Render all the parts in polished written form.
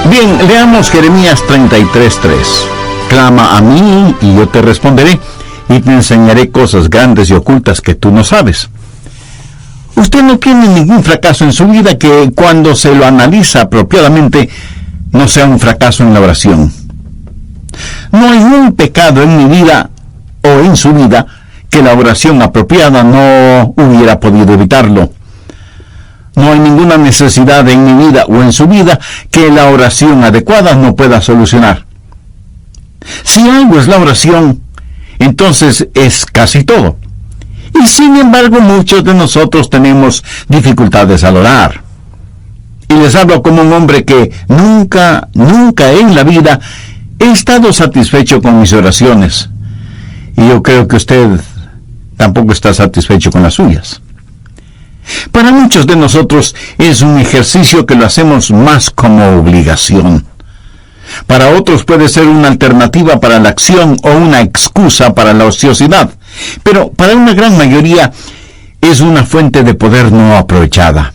Bien, leamos Jeremías 33:3. Clama a mí y yo te responderé, y te enseñaré cosas grandes y ocultas que tú no sabes. Usted no tiene ningún fracaso en su vida que, cuando se lo analiza apropiadamente, no sea un fracaso en la oración. No hay un pecado en mi vida o en su vida que la oración apropiada no hubiera podido evitarlo. No hay ninguna necesidad en mi vida o en su vida que la oración adecuada no pueda solucionar. Si algo es la oración, entonces es casi todo. Y sin embargo, muchos de nosotros tenemos dificultades al orar. Y les hablo como un hombre que nunca en la vida he estado satisfecho con mis oraciones. Y yo creo que usted tampoco está satisfecho con las suyas. Para muchos de nosotros es un ejercicio que lo hacemos más como obligación. Para otros puede ser una alternativa para la acción o una excusa para la ociosidad. Pero para una gran mayoría es una fuente de poder no aprovechada.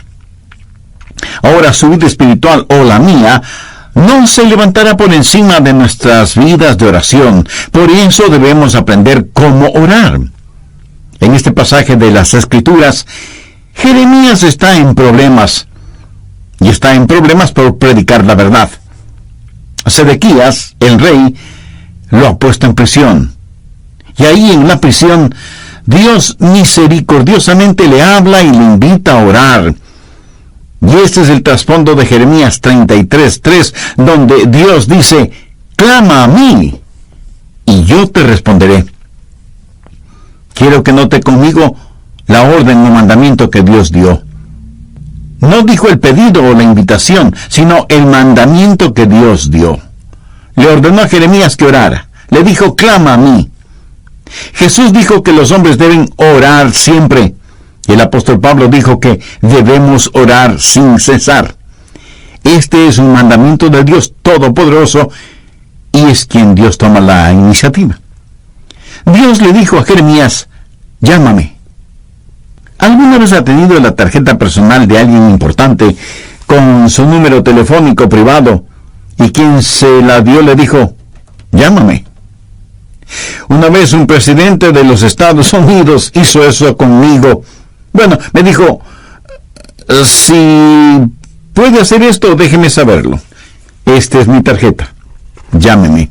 Ahora, su vida espiritual o la mía no se levantará por encima de nuestras vidas de oración. Por eso debemos aprender cómo orar. En este pasaje de las Escrituras, Jeremías está en problemas. Y está en problemas por predicar la verdad. Sedequías, el rey, lo ha puesto en prisión. Y ahí en la prisión, Dios misericordiosamente le habla y le invita a orar. Y este es el trasfondo de Jeremías 33:3, donde Dios dice: clama a mí, y yo te responderé. Quiero que note conmigo la orden o mandamiento que Dios dio. No dijo el pedido o la invitación, sino el mandamiento que Dios dio. Le ordenó a Jeremías que orara. Le dijo: clama a mí. Jesús dijo que los hombres deben orar siempre. Y el apóstol Pablo dijo que debemos orar sin cesar. Este es un mandamiento de Dios Todopoderoso, y es quien Dios toma la iniciativa. Dios le dijo a Jeremías: llámame. ¿Alguna vez ha tenido la tarjeta personal de alguien importante con su número telefónico privado, y quien se la dio le dijo: llámame? Una vez un presidente de los Estados Unidos hizo eso conmigo. Bueno, me dijo: si puede hacer esto, déjeme saberlo. Esta es mi tarjeta. Llámeme.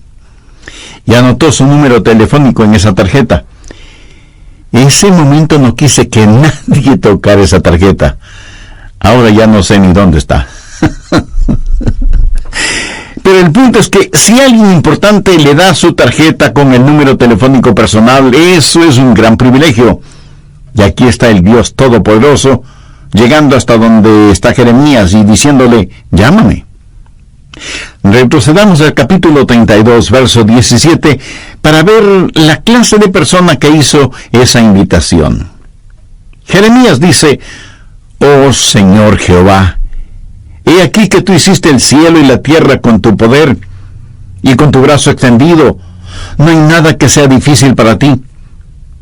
Y anotó su número telefónico en esa tarjeta. Ese momento no quise que nadie tocara esa tarjeta. Ahora ya no sé ni dónde está. Pero el punto es que si alguien importante le da su tarjeta con el número telefónico personal, eso es un gran privilegio. Y aquí está el Dios Todopoderoso, llegando hasta donde está Jeremías y diciéndole: llámame. Retrocedamos al capítulo 32, verso 17, para ver la clase de persona que hizo esa invitación. Jeremías dice: oh Señor Jehová, he aquí que tú hiciste el cielo y la tierra con tu poder y con tu brazo extendido. No hay nada que sea difícil para ti.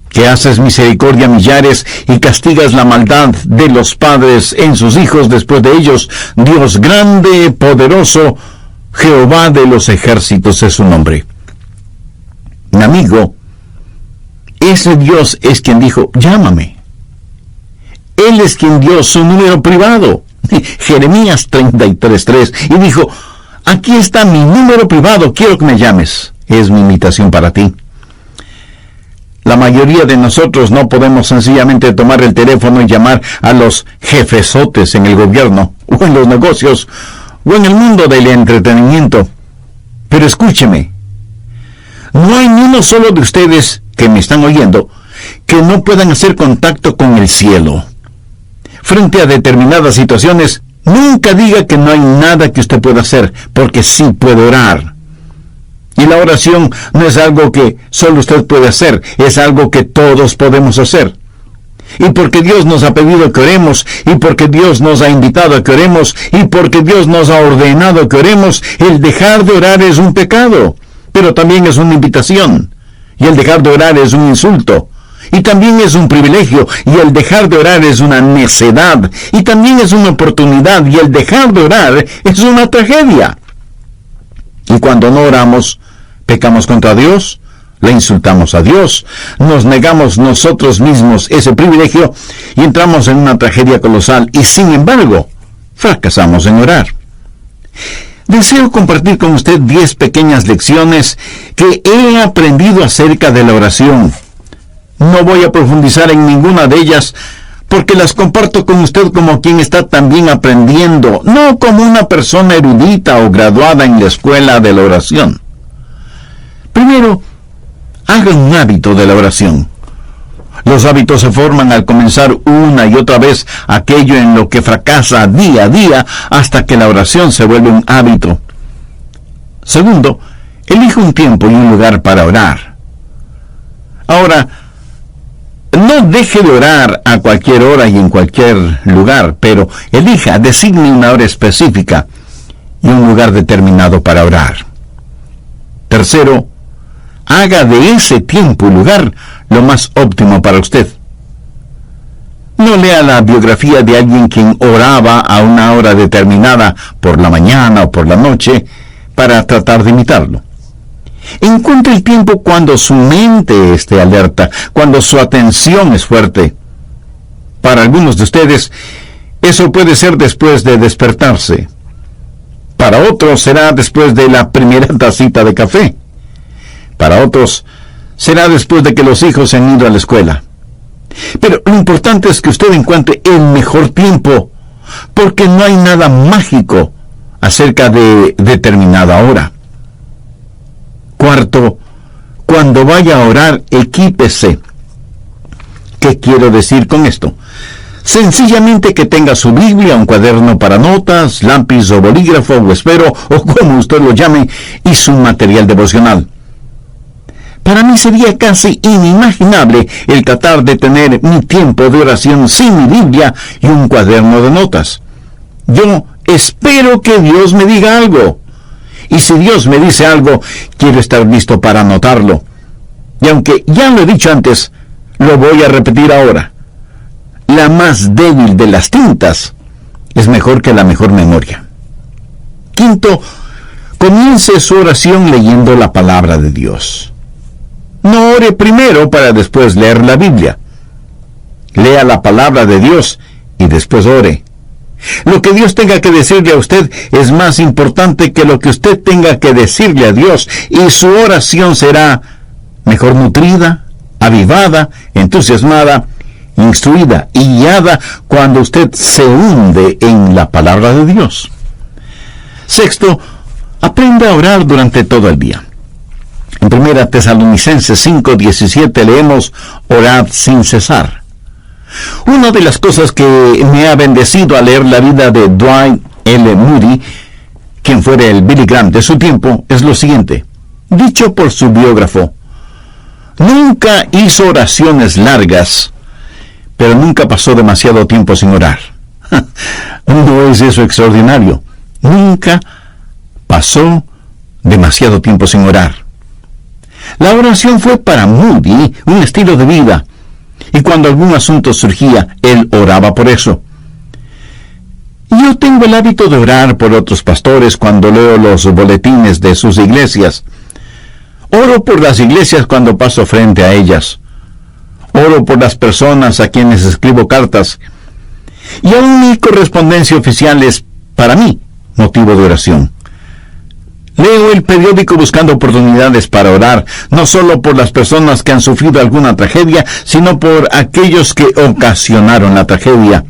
Que haces misericordia a millares y castigas la maldad de los padres en sus hijos después de ellos. Dios grande, poderoso, Jehová de los ejércitos es su nombre. Mi amigo, ese Dios es quien dijo: llámame. Él es quien dio su número privado. Jeremías 33:3, y dijo: aquí está mi número privado, quiero que me llames. Es mi invitación para ti. La mayoría de nosotros no podemos sencillamente tomar el teléfono y llamar a los jefesotes en el gobierno, o en los negocios, o en el mundo del entretenimiento. Pero escúcheme, no hay ni uno solo de ustedes que me están oyendo que no puedan hacer contacto con el cielo. Frente a determinadas situaciones, nunca diga que no hay nada que usted pueda hacer, porque sí puede orar. Y la oración no es algo que solo usted puede hacer, es algo que todos podemos hacer. Y porque Dios nos ha pedido que oremos, y porque Dios nos ha invitado a que oremos, y porque Dios nos ha ordenado que oremos, el dejar de orar es un pecado, pero también es una invitación. Y el dejar de orar es un insulto. Y también es un privilegio, y el dejar de orar es una necedad, y también es una oportunidad, y el dejar de orar es una tragedia. Y cuando no oramos, pecamos contra Dios, le insultamos a Dios, nos negamos nosotros mismos ese privilegio y entramos en una tragedia colosal y, sin embargo, fracasamos en orar. Deseo compartir con usted 10 pequeñas lecciones que he aprendido acerca de la oración. No voy a profundizar en ninguna de ellas porque las comparto con usted como quien está también aprendiendo, no como una persona erudita o graduada en la escuela de la oración. Primero, haga un hábito de la oración. Los hábitos se forman al comenzar una y otra vez aquello en lo que fracasa día a día hasta que la oración se vuelve un hábito. Segundo, elija un tiempo y un lugar para orar. Ahora, no deje de orar a cualquier hora y en cualquier lugar, pero designe una hora específica y un lugar determinado para orar. Tercero, haga de ese tiempo y lugar lo más óptimo para usted. No lea la biografía de alguien quien oraba a una hora determinada por la mañana o por la noche para tratar de imitarlo. Encuentre el tiempo cuando su mente esté alerta, cuando su atención es fuerte. Para algunos de ustedes, eso puede ser después de despertarse. Para otros será después de la primera tacita de café. Para otros será después de que los hijos se han ido a la escuela. Pero lo importante es que usted encuentre el mejor tiempo, porque no hay nada mágico acerca de determinada hora. Cuarto, cuando vaya a orar, equípese. ¿Qué quiero decir con esto? Sencillamente que tenga su Biblia, un cuaderno para notas, lápiz o bolígrafo o esfero, o como usted lo llame, y su material devocional. Para mí sería casi inimaginable el tratar de tener mi tiempo de oración sin mi Biblia y un cuaderno de notas. Yo espero que Dios me diga algo. Y si Dios me dice algo, quiero estar listo para anotarlo. Y aunque ya lo he dicho antes, lo voy a repetir ahora. La más débil de las tintas es mejor que la mejor memoria. Quinto, comience su oración leyendo la palabra de Dios. No ore primero para después leer la Biblia. Lea la palabra de Dios y después ore. Lo que Dios tenga que decirle a usted es más importante que lo que usted tenga que decirle a Dios, y su oración será mejor nutrida, avivada, entusiasmada, instruida y guiada cuando usted se hunde en la palabra de Dios. Sexto, aprenda a orar durante todo el día. En 1 Tesalonicenses 5:17 leemos: orad sin cesar. Una de las cosas que me ha bendecido al leer la vida de Dwight L. Moody, quien fuera el Billy Graham de su tiempo, es lo siguiente, dicho por su biógrafo: nunca hizo oraciones largas, pero nunca pasó demasiado tiempo sin orar. ¿No es eso extraordinario? Nunca pasó demasiado tiempo sin orar. La oración fue para Moody un estilo de vida, y cuando algún asunto surgía, él oraba por eso. Yo tengo el hábito de orar por otros pastores cuando leo los boletines de sus iglesias. Oro por las iglesias cuando paso frente a ellas. Oro por las personas a quienes escribo cartas. Y aún mi correspondencia oficial es, para mí, motivo de oración. Leo el periódico buscando oportunidades para orar, no solo por las personas que han sufrido alguna tragedia, sino por aquellos que ocasionaron la tragedia.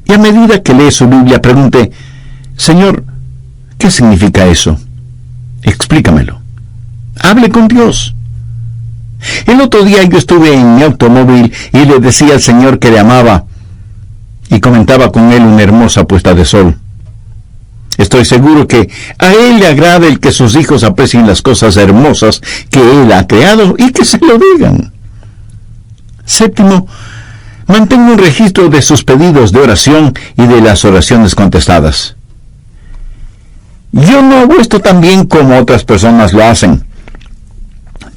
Y a medida que lee su Biblia, pregunte: Señor, ¿qué significa eso? Explícamelo. Hable con Dios. El otro día yo estuve en mi automóvil y le decía al Señor que le amaba, y comentaba con él una hermosa puesta de sol. Estoy seguro que a Él le agrada el que sus hijos aprecien las cosas hermosas que Él ha creado y que se lo digan. Séptimo, mantenga un registro de sus pedidos de oración y de las oraciones contestadas. Yo no hago esto tan bien como otras personas lo hacen.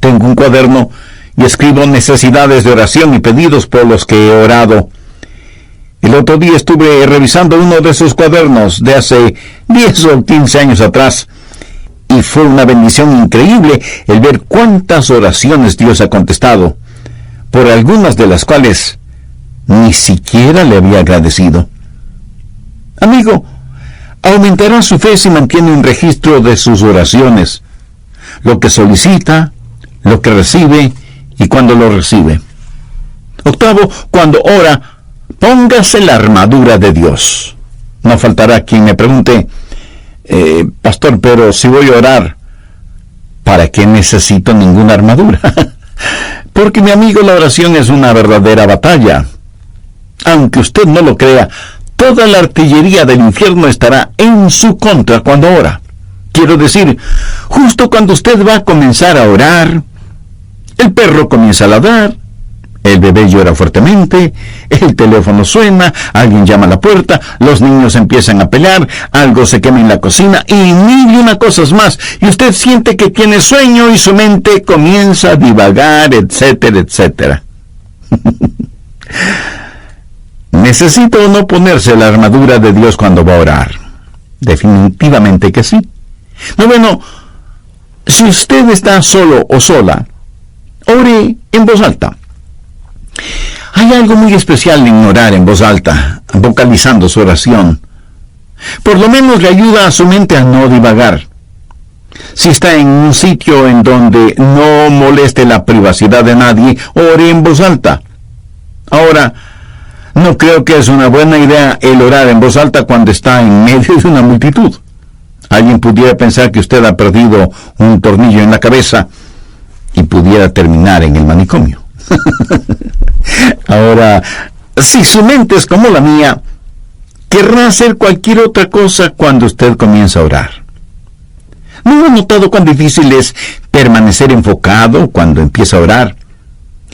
Tengo un cuaderno y escribo necesidades de oración y pedidos por los que he orado. El otro día estuve revisando uno de esos cuadernos de hace 10 o 15 años atrás, Y fue una bendición increíble el ver cuántas oraciones Dios ha contestado, por algunas de las cuales ni siquiera le había agradecido. Amigo, aumentará su fe si mantiene un registro de sus oraciones, lo que solicita, lo que recibe y cuando lo recibe. Octavo, cuando ora, póngase la armadura de Dios. No faltará quien me pregunte, pastor, pero si voy a orar, ¿para qué necesito ninguna armadura? Porque, mi amigo, la oración es una verdadera batalla. Aunque usted no lo crea, toda la artillería del infierno estará en su contra cuando ora. Quiero decir, justo cuando usted va a comenzar a orar, el perro comienza a ladrar, el bebé llora fuertemente, el teléfono suena, alguien llama a la puerta, los niños empiezan a pelear, algo se quema en la cocina y mil y una cosas más, y usted siente que tiene sueño y su mente comienza a divagar, etcétera, etcétera. ¿Necesita o no ponerse la armadura de Dios cuando va a orar? Definitivamente que sí. No, bueno, si usted está solo o sola, ore en voz alta. Hay algo muy especial en orar en voz alta, vocalizando su oración. Por lo menos le ayuda a su mente a no divagar. Si está en un sitio en donde no moleste la privacidad de nadie, ore en voz alta. Ahora, no creo que es una buena idea el orar en voz alta cuando está en medio de una multitud. Alguien pudiera pensar que usted ha perdido un tornillo en la cabeza y pudiera terminar en el manicomio. Ahora, si su mente es como la mía, querrá hacer cualquier otra cosa cuando usted comienza a orar. ¿No ha notado cuán difícil es permanecer enfocado cuando empieza a orar?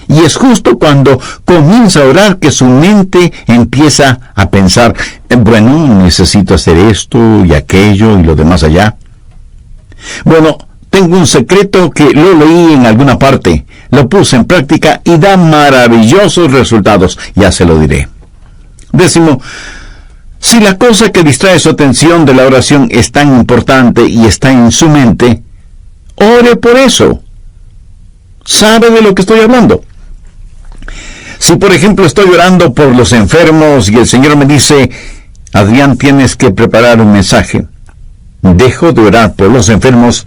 Y es justo cuando comienza a orar que su mente empieza a pensar, bueno, necesito hacer esto y aquello y lo demás allá. Bueno, tengo un secreto que lo leí en alguna parte, lo puse en práctica y da maravillosos resultados, ya se lo diré. 10, si la cosa que distrae su atención de la oración es tan importante y está en su mente, ore por eso. ¿Sabe de lo que estoy hablando? Si, por ejemplo, estoy orando por los enfermos y el Señor me dice, Adrián, tienes que preparar un mensaje, dejo de orar por los enfermos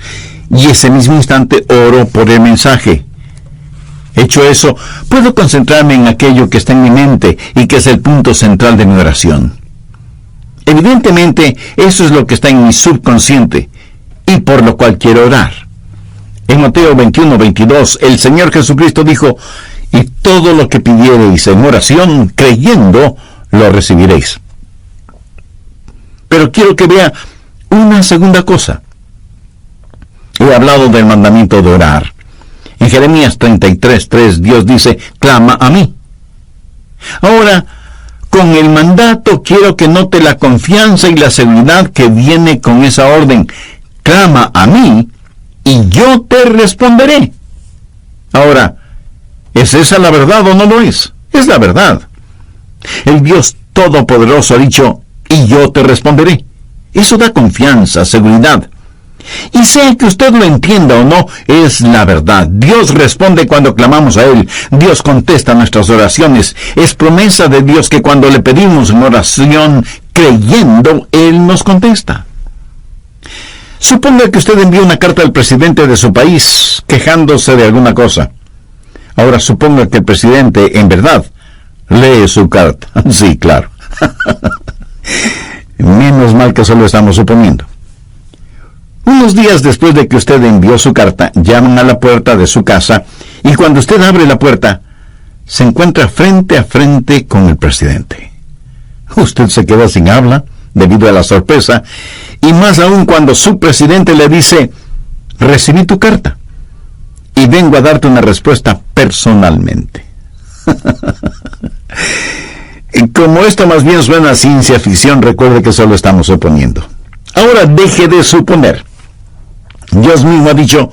y ese mismo instante oro por el mensaje. Hecho eso, puedo concentrarme en aquello que está en mi mente y que es el punto central de mi oración. Evidentemente, eso es lo que está en mi subconsciente y por lo cual quiero orar. En Mateo 21:22, el Señor Jesucristo dijo, y todo lo que pidiereis en oración, creyendo, lo recibiréis. Pero quiero que vea una segunda cosa. He hablado del mandamiento de orar. En Jeremías 33:3, Dios dice, clama a mí. Ahora, con el mandato quiero que note la confianza y la seguridad que viene con esa orden. Clama a mí, y yo te responderé. Ahora, ¿es esa la verdad o no lo es? Es la verdad. El Dios Todopoderoso ha dicho, y yo te responderé. Eso da confianza, seguridad. Y sea que usted lo entienda o no, es la verdad. Dios responde cuando clamamos a Él. Dios contesta nuestras oraciones. Es promesa de Dios que cuando le pedimos en oración, creyendo, Él nos contesta. Suponga que usted envió una carta al presidente de su país, quejándose de alguna cosa. Ahora suponga que el presidente, en verdad, lee su carta. Sí, claro. Menos mal que solo estamos suponiendo. Unos días después de que usted envió su carta, llaman a la puerta de su casa y cuando usted abre la puerta, se encuentra frente a frente con el presidente. Usted se queda sin habla debido a la sorpresa y más aún cuando su presidente le dice, recibí tu carta y vengo a darte una respuesta personalmente. Como esto más bien suena a ciencia ficción, recuerde que solo estamos suponiendo. Ahora deje de suponer. Dios mismo ha dicho,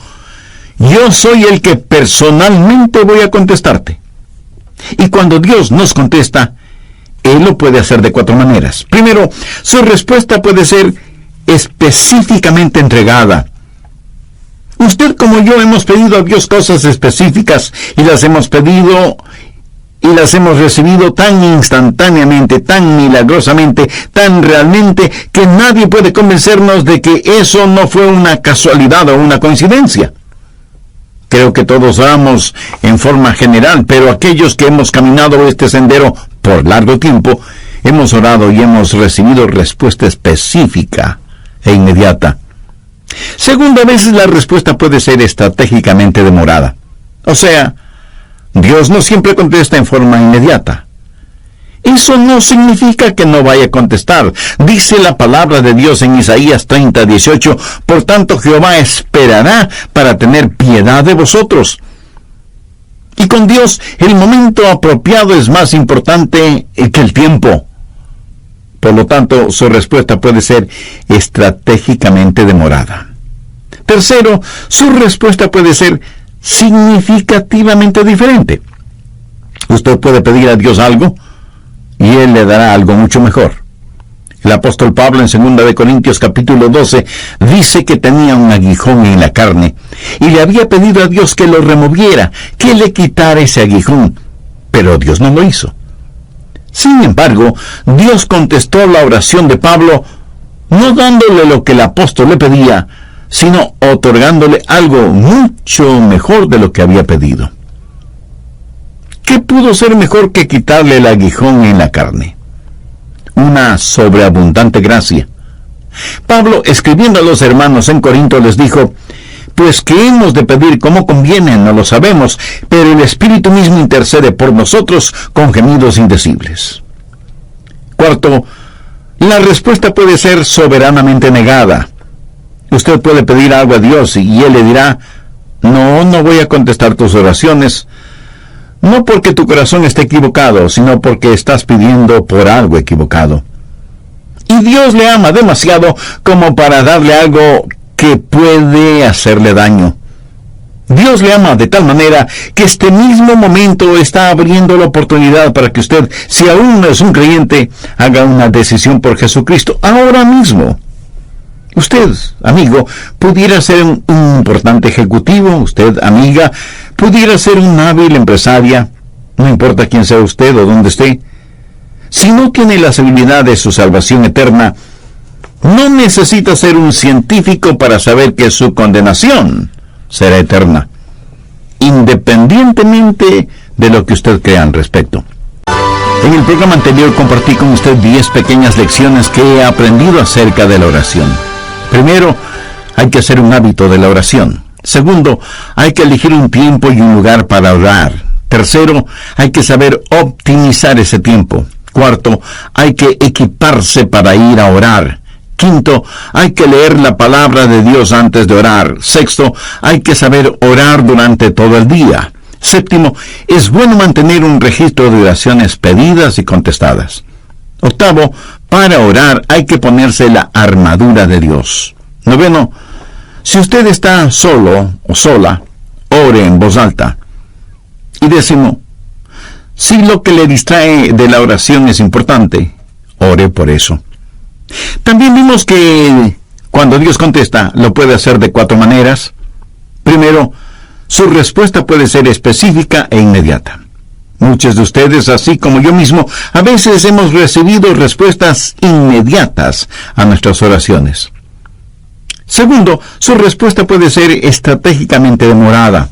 yo soy el que personalmente voy a contestarte. Y cuando Dios nos contesta, Él lo puede hacer de 4 maneras. Primero, su respuesta puede ser específicamente entregada, Usted como yo hemos pedido a Dios cosas específicas y las hemos pedido y las hemos recibido tan instantáneamente, tan milagrosamente, tan realmente, que nadie puede convencernos de que eso no fue una casualidad o una coincidencia. Creo que todos oramos en forma general, pero aquellos que hemos caminado este sendero por largo tiempo, hemos orado y hemos recibido respuesta específica e inmediata. Segundo, a veces la respuesta puede ser estratégicamente demorada. O sea, Dios no siempre contesta en forma inmediata. Eso no significa que no vaya a contestar. Dice la palabra de Dios en Isaías 30:18, por tanto Jehová esperará para tener piedad de vosotros. Y con Dios el momento apropiado es más importante que el tiempo. Por lo tanto, su respuesta puede ser estratégicamente demorada. Tercero, su respuesta puede ser significativamente diferente. Usted puede pedir a Dios algo y Él le dará algo mucho mejor. El apóstol Pablo en 2 Corintios capítulo 12 dice que tenía un aguijón en la carne y le había pedido a Dios que lo removiera, que le quitara ese aguijón, pero Dios no lo hizo. Sin embargo, Dios contestó la oración de Pablo no dándole lo que el apóstol le pedía, sino otorgándole algo mucho mejor de lo que había pedido. ¿Qué pudo ser mejor que quitarle el aguijón en la carne? Una sobreabundante gracia. Pablo, escribiendo a los hermanos en Corinto, les dijo: pues que hemos de pedir como conviene, no lo sabemos, pero el Espíritu mismo intercede por nosotros con gemidos indecibles. Cuarto, la respuesta puede ser soberanamente negada. Usted puede pedir algo a Dios y Él le dirá: no voy a contestar tus oraciones, no porque tu corazón esté equivocado, sino porque estás pidiendo por algo equivocado. Y Dios le ama demasiado como para darle algo que puede hacerle daño. Dios le ama de tal manera que este mismo momento está abriendo la oportunidad para que usted, si aún no es un creyente, haga una decisión por Jesucristo ahora mismo. Usted, amigo, pudiera ser un importante ejecutivo. Usted, amiga, pudiera ser una hábil empresaria. No importa quién sea usted o dónde esté. Si no tiene la seguridad de su salvación eterna, no necesita ser un científico para saber que su condenación será eterna, independientemente de lo que usted crea al respecto. En el programa anterior compartí con usted 10 pequeñas lecciones que he aprendido acerca de la oración. Primero, hay que hacer un hábito de la oración. Segundo, hay que elegir un tiempo y un lugar para orar. Tercero, hay que saber optimizar ese tiempo. Cuarto, hay que equiparse para ir a orar. Quinto, hay que leer la palabra de Dios antes de orar. Sexto, hay que saber orar durante todo el día. Séptimo, es bueno mantener un registro de oraciones pedidas y contestadas. Octavo, para orar hay que ponerse la armadura de Dios. Noveno, si usted está solo o sola, ore en voz alta. Y décimo, si lo que le distrae de la oración es importante, ore por eso. También vimos que cuando Dios contesta, lo puede hacer de 4 maneras. Primero, su respuesta puede ser específica e inmediata. Muchos de ustedes, así como yo mismo, a veces hemos recibido respuestas inmediatas a nuestras oraciones. Segundo, su respuesta puede ser estratégicamente demorada.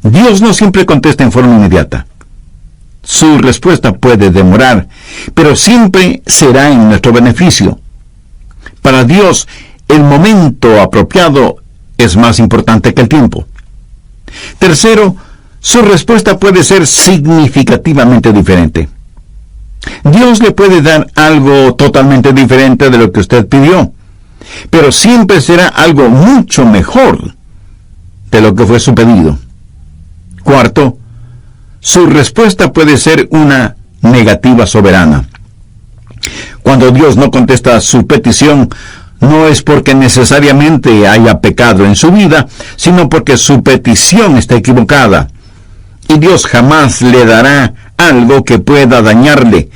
Dios no siempre contesta en forma inmediata. Su respuesta puede demorar, pero siempre será en nuestro beneficio. Para Dios, el momento apropiado es más importante que el tiempo. Tercero, su respuesta puede ser significativamente diferente. Dios le puede dar algo totalmente diferente de lo que usted pidió, pero siempre será algo mucho mejor de lo que fue su pedido. Cuarto, su respuesta puede ser una negativa soberana. Cuando Dios no contesta su petición, no es porque necesariamente haya pecado en su vida, sino porque su petición está equivocada. Y Dios jamás le dará algo que pueda dañarle,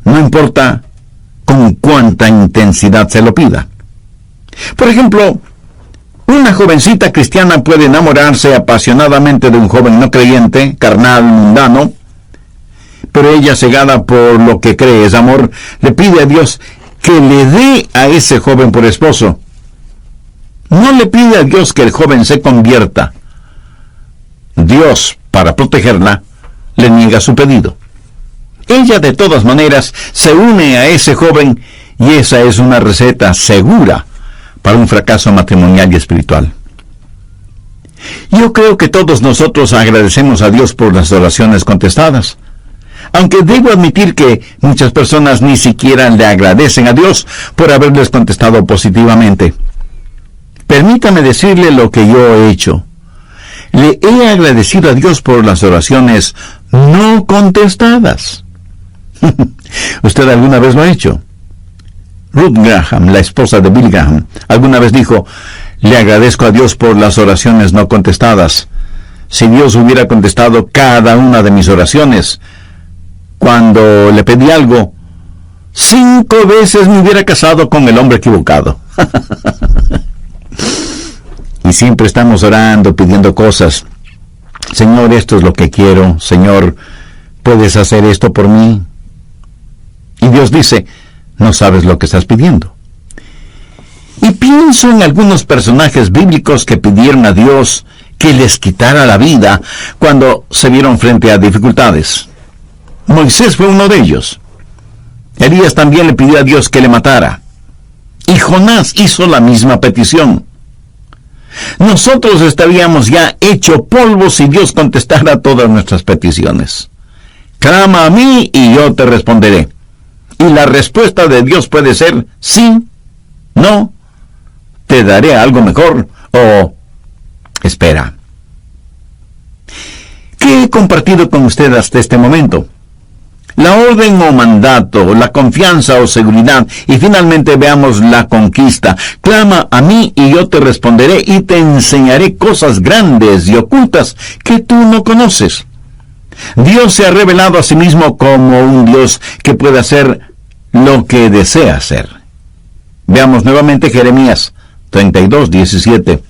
no importa con cuánta intensidad se lo pida. Por ejemplo, Una jovencita cristiana puede enamorarse apasionadamente de un joven no creyente, carnal, mundano, pero ella, cegada por lo que cree es amor, le pide a Dios que le dé a ese joven por esposo. No le pide a Dios que el joven se convierta. Dios, para protegerla, le niega su pedido. Ella, de todas maneras, se une a ese joven, y esa es una receta segura para un fracaso matrimonial y espiritual. Yo creo que todos nosotros agradecemos a Dios por las oraciones contestadas, aunque debo admitir que muchas personas ni siquiera le agradecen a Dios por haberles contestado positivamente. Permítame decirle lo que yo he hecho. Le he agradecido a Dios por las oraciones no contestadas. ¿Usted alguna vez lo ha hecho? Ruth Graham, la esposa de Billy Graham, alguna vez dijo: le agradezco a Dios por las oraciones no contestadas. Si Dios hubiera contestado cada una de mis oraciones cuando le pedí algo, 5 veces me hubiera casado con el hombre equivocado. Y siempre estamos orando, pidiendo cosas. Señor, esto es lo que quiero. Señor, ¿puedes hacer esto por mí? Y Dios dice: no sabes lo que estás pidiendo. Y pienso en algunos personajes bíblicos que pidieron a Dios que les quitara la vida cuando se vieron frente a dificultades. Moisés fue uno de ellos. Elías también le pidió a Dios que le matara. Y Jonás hizo la misma petición. Nosotros estaríamos ya hecho polvo si Dios contestara todas nuestras peticiones. Clama a mí y yo te responderé. Y la respuesta de Dios puede ser sí, no, te daré algo mejor o espera. ¿Qué he compartido con usted hasta este momento? La orden o mandato, la confianza o seguridad, y finalmente veamos la conquista. Clama a mí y yo te responderé y te enseñaré cosas grandes y ocultas que tú no conoces. Dios se ha revelado a sí mismo como un Dios que puede hacer lo que desea hacer. Veamos nuevamente Jeremías 32:17.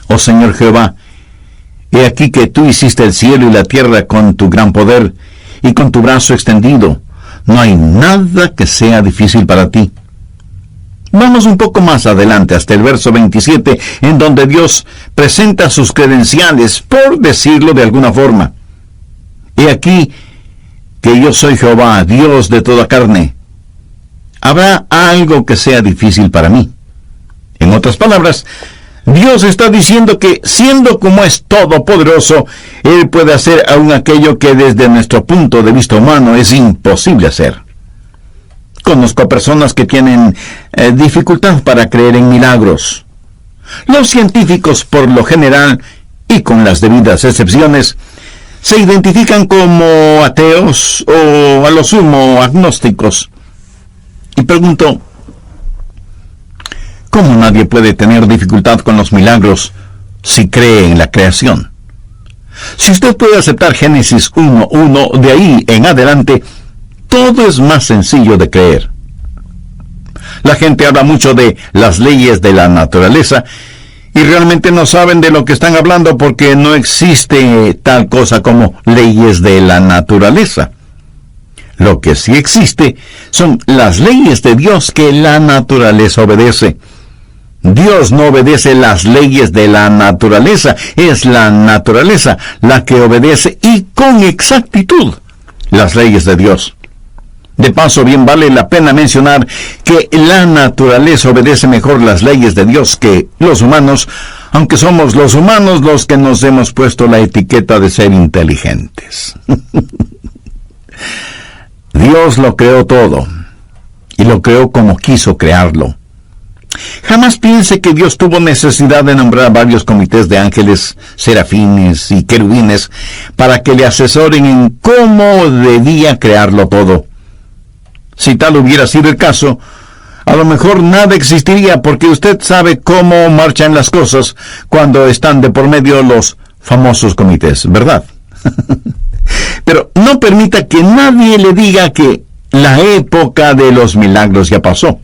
Oh Señor Jehová, he aquí que tú hiciste el cielo y la tierra con tu gran poder y con tu brazo extendido. No hay nada que sea difícil para ti. Vamos un poco más adelante hasta el verso 27, en donde Dios presenta sus credenciales, por decirlo de alguna forma. He aquí que yo soy Jehová, Dios de toda carne. ¿Habrá algo que sea difícil para mí? En otras palabras, Dios está diciendo que, siendo como es todopoderoso, Él puede hacer aún aquello que desde nuestro punto de vista humano es imposible hacer. Conozco a personas que tienen dificultad para creer en milagros. Los científicos, por lo general, y con las debidas excepciones, se identifican como ateos o a lo sumo agnósticos. Y pregunto, ¿cómo nadie puede tener dificultad con los milagros si cree en la creación? Si usted puede aceptar Génesis 1:1, de ahí en adelante, todo es más sencillo de creer. La gente habla mucho de las leyes de la naturaleza y realmente no saben de lo que están hablando porque no existe tal cosa como leyes de la naturaleza. Lo que sí existe son las leyes de Dios que la naturaleza obedece. Dios no obedece las leyes de la naturaleza, es la naturaleza la que obedece y con exactitud las leyes de Dios. De paso, bien vale la pena mencionar que la naturaleza obedece mejor las leyes de Dios que los humanos, aunque somos los humanos los que nos hemos puesto la etiqueta de ser inteligentes. Dios lo creó todo, y lo creó como quiso crearlo. Jamás piense que Dios tuvo necesidad de nombrar varios comités de ángeles, serafines y querubines para que le asesoren en cómo debía crearlo todo. Si tal hubiera sido el caso, a lo mejor nada existiría, porque usted sabe cómo marchan las cosas cuando están de por medio los famosos comités, ¿verdad? Pero no permita que nadie le diga que la época de los milagros ya pasó.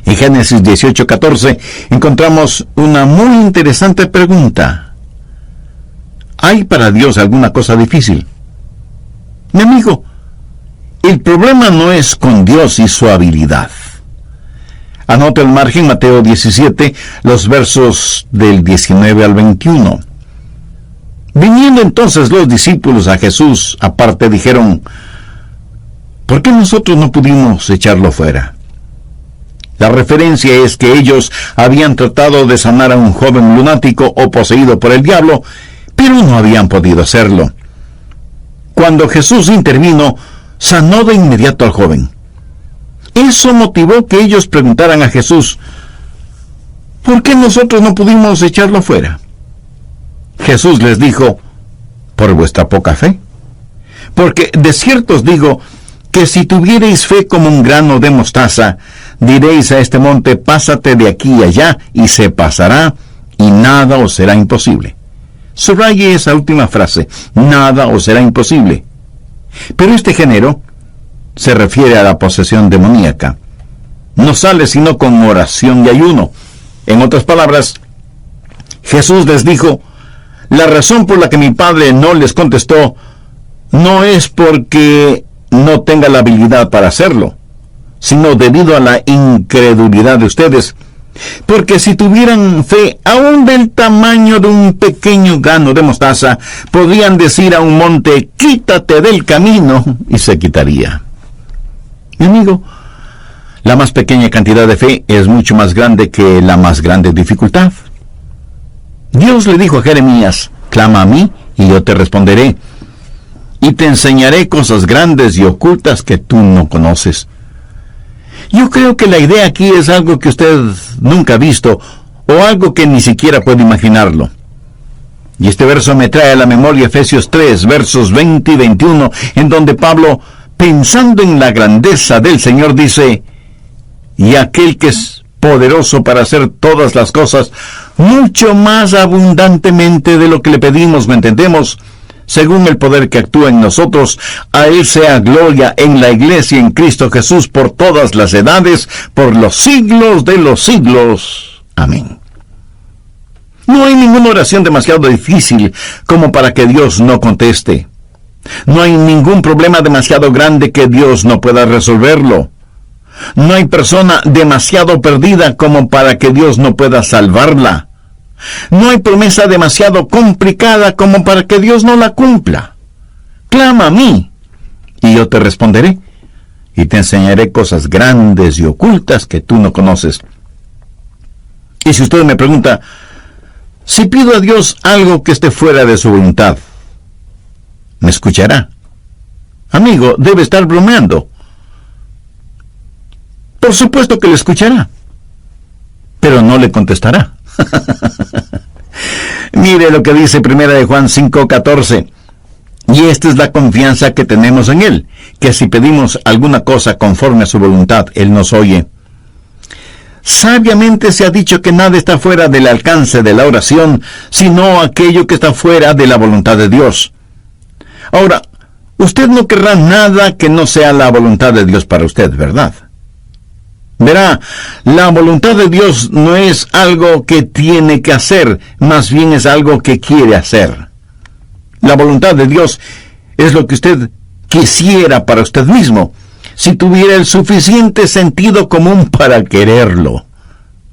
En Génesis 18:14 encontramos una muy interesante pregunta. ¿Hay para Dios alguna cosa difícil? Mi amigo, el problema no es con Dios y su habilidad. Anota el margen Mateo 17, los versos del 19 al 21. Viniendo entonces los discípulos a Jesús aparte, dijeron: ¿por qué nosotros no pudimos echarlo fuera? La referencia es que ellos habían tratado de sanar a un joven lunático o poseído por el diablo, pero no habían podido hacerlo. Cuando Jesús intervino, sanó de inmediato al joven. Eso motivó que ellos preguntaran a Jesús: ¿por qué nosotros no pudimos echarlo fuera? Jesús les dijo: por vuestra poca fe. Porque de cierto os digo que si tuviereis fe como un grano de mostaza, diréis a este monte: pásate de aquí y allá, y se pasará, y nada os será imposible. Subraye esa última frase: nada os será imposible. Pero este género se refiere a la posesión demoníaca. No sale sino con oración y ayuno. En otras palabras, Jesús les dijo: la razón por la que mi Padre no les contestó no es porque no tenga la habilidad para hacerlo, sino debido a la incredulidad de ustedes. Porque si tuvieran fe aún del tamaño de un pequeño grano de mostaza, podrían decir a un monte: quítate del camino, y se quitaría. Mi amigo, la más pequeña cantidad de fe es mucho más grande que la más grande dificultad. Dios le dijo a Jeremías: clama a mí y yo te responderé, y te enseñaré cosas grandes y ocultas que tú no conoces. Yo creo que la idea aquí es algo que usted nunca ha visto, o algo que ni siquiera puede imaginarlo. Y este verso me trae a la memoria Efesios 3, versos 20 y 21, en donde Pablo, pensando en la grandeza del Señor, dice: y aquel que es poderoso para hacer todas las cosas mucho más abundantemente de lo que le pedimos o entendemos, según el poder que actúa en nosotros, a Él sea gloria en la Iglesia en Cristo Jesús por todas las edades, por los siglos de los siglos. Amén. No hay ninguna oración demasiado difícil como para que Dios no conteste. No hay ningún problema demasiado grande que Dios no pueda resolverlo. No hay persona demasiado perdida como para que Dios no pueda salvarla. No hay promesa demasiado complicada como para que Dios no la cumpla. Clama a mí, y yo te responderé, y te enseñaré cosas grandes y ocultas que tú no conoces. Y si usted me pregunta: si pido a Dios algo que esté fuera de su voluntad, ¿me escuchará? Amigo, debe estar bromeando. Por supuesto que le escuchará, pero no le contestará. Mire lo que dice 1 Juan 5:14. Y esta es la confianza que tenemos en Él, que si pedimos alguna cosa conforme a su voluntad, Él nos oye. Sabiamente se ha dicho que nada está fuera del alcance de la oración, sino aquello que está fuera de la voluntad de Dios. Ahora, usted no querrá nada que no sea la voluntad de Dios para usted, ¿verdad? Verá, la voluntad de Dios no es algo que tiene que hacer, más bien es algo que quiere hacer. La voluntad de Dios es lo que usted quisiera para usted mismo, si tuviera el suficiente sentido común para quererlo.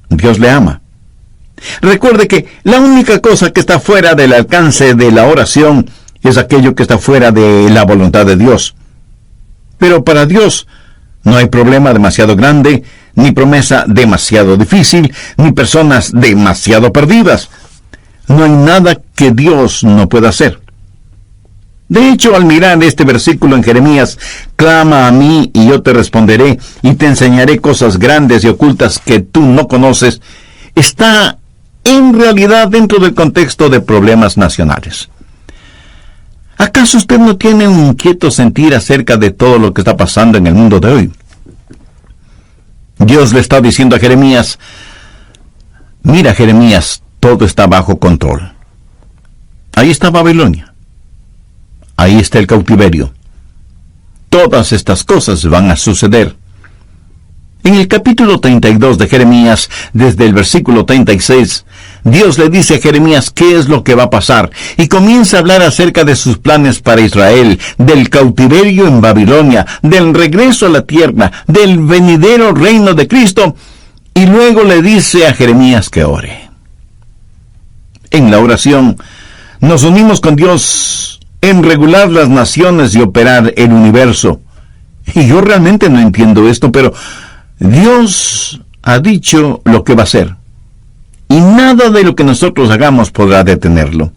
Dios le ama. Recuerde que la única cosa que está fuera del alcance de la oración es aquello que está fuera de la voluntad de Dios. Pero para Dios no hay problema demasiado grande, ni promesa demasiado difícil, ni personas demasiado perdidas. No hay nada que Dios no pueda hacer. De hecho, al mirar este versículo en Jeremías: clama a mí y yo te responderé, y te enseñaré cosas grandes y ocultas que tú no conoces, está en realidad dentro del contexto de problemas nacionales. ¿Acaso usted no tiene un inquieto sentir acerca de todo lo que está pasando en el mundo de hoy? Dios le está diciendo a Jeremías: mira, Jeremías, todo está bajo control. Ahí está Babilonia. Ahí está el cautiverio. Todas estas cosas van a suceder. En el capítulo 32 de Jeremías, desde el versículo 36, Dios le dice a Jeremías qué es lo que va a pasar, y comienza a hablar acerca de sus planes para Israel, del cautiverio en Babilonia, del regreso a la tierra, del venidero reino de Cristo, y luego le dice a Jeremías que ore. En la oración, nos unimos con Dios en regular las naciones y operar el universo. Y yo realmente no entiendo esto, pero Dios ha dicho lo que va a hacer, y nada de lo que nosotros hagamos podrá detenerlo.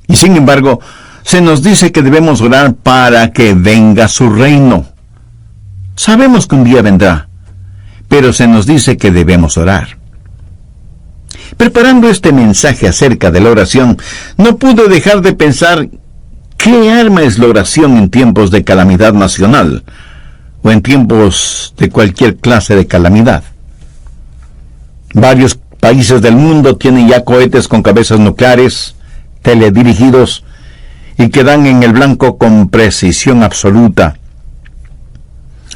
Y sin embargo, se nos dice que debemos orar para que venga su reino. Sabemos que un día vendrá, pero se nos dice que debemos orar. Preparando este mensaje acerca de la oración, no pude dejar de pensar qué arma es la oración en tiempos de calamidad nacional, o en tiempos de cualquier clase de calamidad. Varios países del mundo tienen ya cohetes con cabezas nucleares, teledirigidos, y que dan en el blanco con precisión absoluta.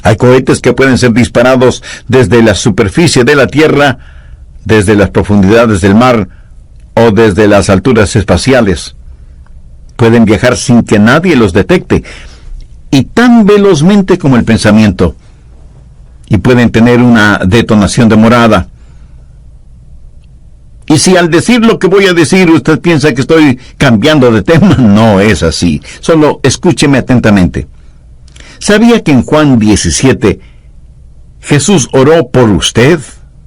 Hay cohetes que pueden ser disparados desde la superficie de la Tierra, desde las profundidades del mar, o desde las alturas espaciales. Pueden viajar sin que nadie los detecte, y tan velozmente como el pensamiento, y pueden tener una detonación demorada. Y si al decir lo que voy a decir usted piensa que estoy cambiando de tema, no es así. Solo escúcheme atentamente. ¿Sabía que en Juan 17 Jesús oró por usted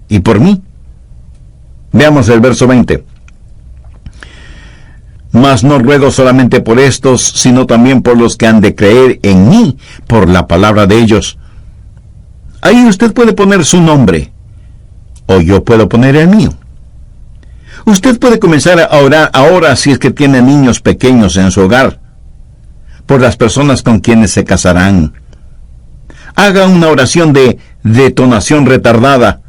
y por mí? Veamos el verso 20. Mas no ruego solamente por estos, sino también por los que han de creer en mí, por la palabra de ellos. Ahí usted puede poner su nombre, o yo puedo poner el mío. Usted puede comenzar a orar ahora si es que tiene niños pequeños en su hogar, por las personas con quienes se casarán. Haga una oración de detonación retardada,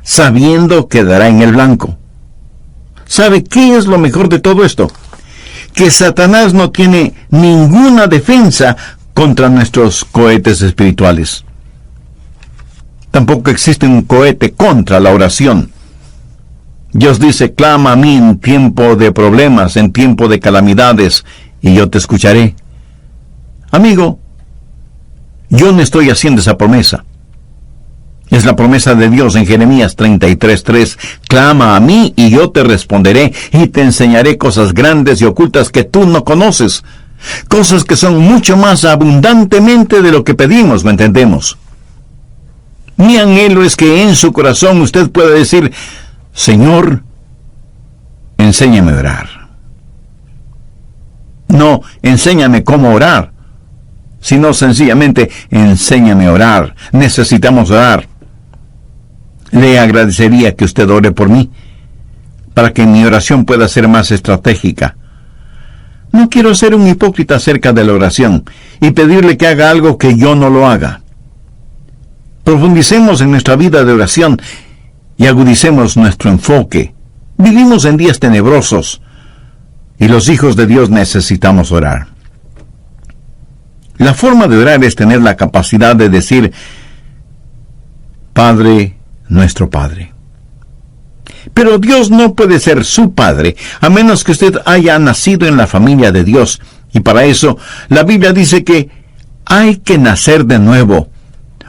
sabiendo que dará en el blanco. ¿Sabe qué es lo mejor de todo esto? Que Satanás no tiene ninguna defensa contra nuestros cohetes espirituales. Tampoco existe un cohete contra la oración. Dios dice, clama a mí en tiempo de problemas, en tiempo de calamidades, y yo te escucharé. Amigo, yo no estoy haciendo esa promesa. Es la promesa de Dios en Jeremías 33:3. Clama a mí y yo te responderé y te enseñaré cosas grandes y ocultas que tú no conoces. Cosas que son mucho más abundantemente de lo que pedimos, ¿me entendemos? Mi anhelo es que en su corazón usted pueda decir, Señor, enséñame a orar. No, enséñame cómo orar, sino sencillamente, enséñame a orar. Necesitamos orar. Le agradecería que usted ore por mí, para que mi oración pueda ser más estratégica. No quiero ser un hipócrita acerca de la oración y pedirle que haga algo que yo no lo haga. Profundicemos en nuestra vida de oración y agudicemos nuestro enfoque. Vivimos en días tenebrosos y los hijos de Dios necesitamos orar. La forma de orar es tener la capacidad de decir, Padre, nuestro Padre. Pero Dios no puede ser su Padre, a menos que usted haya nacido en la familia de Dios. Y para eso, la Biblia dice que hay que nacer de nuevo.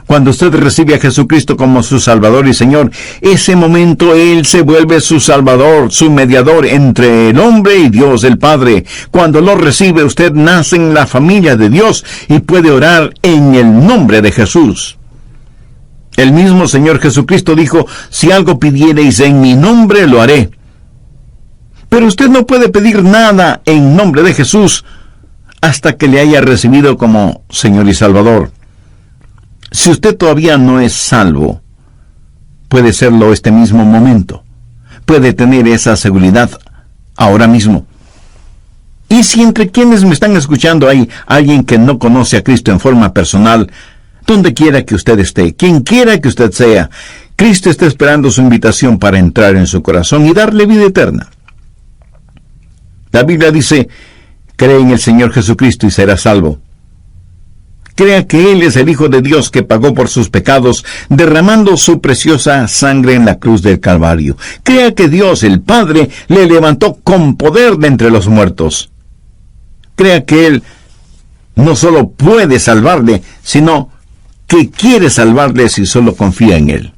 Cuando usted recibe a Jesucristo como su Salvador y Señor, ese momento Él se vuelve su Salvador, su mediador entre el hombre y Dios el Padre. Cuando lo recibe, usted nace en la familia de Dios y puede orar en el nombre de Jesús. El mismo Señor Jesucristo dijo, si algo pidiereis en mi nombre, lo haré. Pero usted no puede pedir nada en nombre de Jesús hasta que le haya recibido como Señor y Salvador. Si usted todavía no es salvo, puede serlo este mismo momento. Puede tener esa seguridad ahora mismo. Y si entre quienes me están escuchando hay alguien que no conoce a Cristo en forma personal, donde quiera que usted esté, quien quiera que usted sea, Cristo está esperando su invitación para entrar en su corazón y darle vida eterna. La Biblia dice, cree en el Señor Jesucristo y serás salvo. Crea que Él es el Hijo de Dios que pagó por sus pecados, derramando su preciosa sangre en la cruz del Calvario. Crea que Dios, el Padre, le levantó con poder de entre los muertos. Crea que Él no solo puede salvarle, sino que quiere salvarle si solo confía en Él.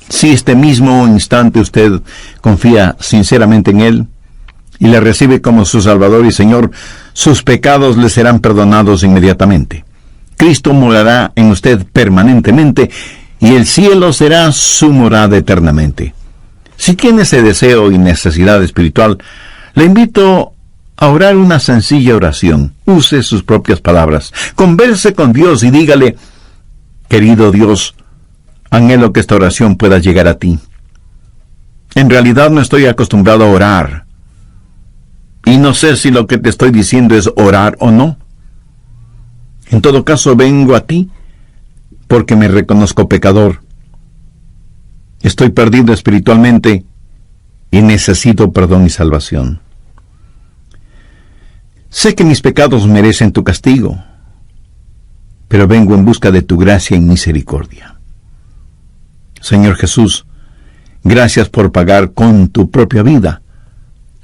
Si este mismo instante usted confía sinceramente en Él y le recibe como su Salvador y Señor, sus pecados le serán perdonados inmediatamente. Cristo morará en usted permanentemente y el cielo será su morada eternamente. Si tiene ese deseo y necesidad espiritual, le invito a orar una sencilla oración. Use sus propias palabras. Converse con Dios y dígale: querido Dios, anhelo que esta oración pueda llegar a ti. En realidad no estoy acostumbrado a orar. Y no sé si lo que te estoy diciendo es orar o no. En todo caso, vengo a ti porque me reconozco pecador. Estoy perdido espiritualmente y necesito perdón y salvación. Sé que mis pecados merecen tu castigo, pero vengo en busca de tu gracia y misericordia. Señor Jesús, gracias por pagar con tu propia vida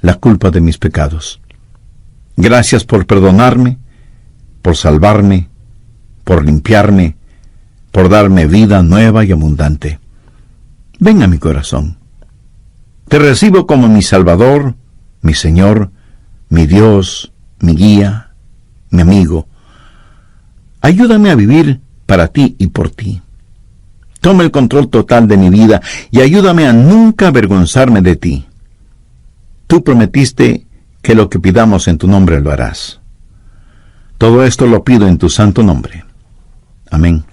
la culpa de mis pecados. Gracias por perdonarme, por salvarme, por limpiarme, por darme vida nueva y abundante. Ven a mi corazón. Te recibo como mi Salvador, mi Señor, mi Dios, mi guía, mi amigo. Ayúdame a vivir para ti y por ti. Toma el control total de mi vida y ayúdame a nunca avergonzarme de ti. Tú prometiste que lo que pidamos en tu nombre lo harás. Todo esto lo pido en tu santo nombre. Amén.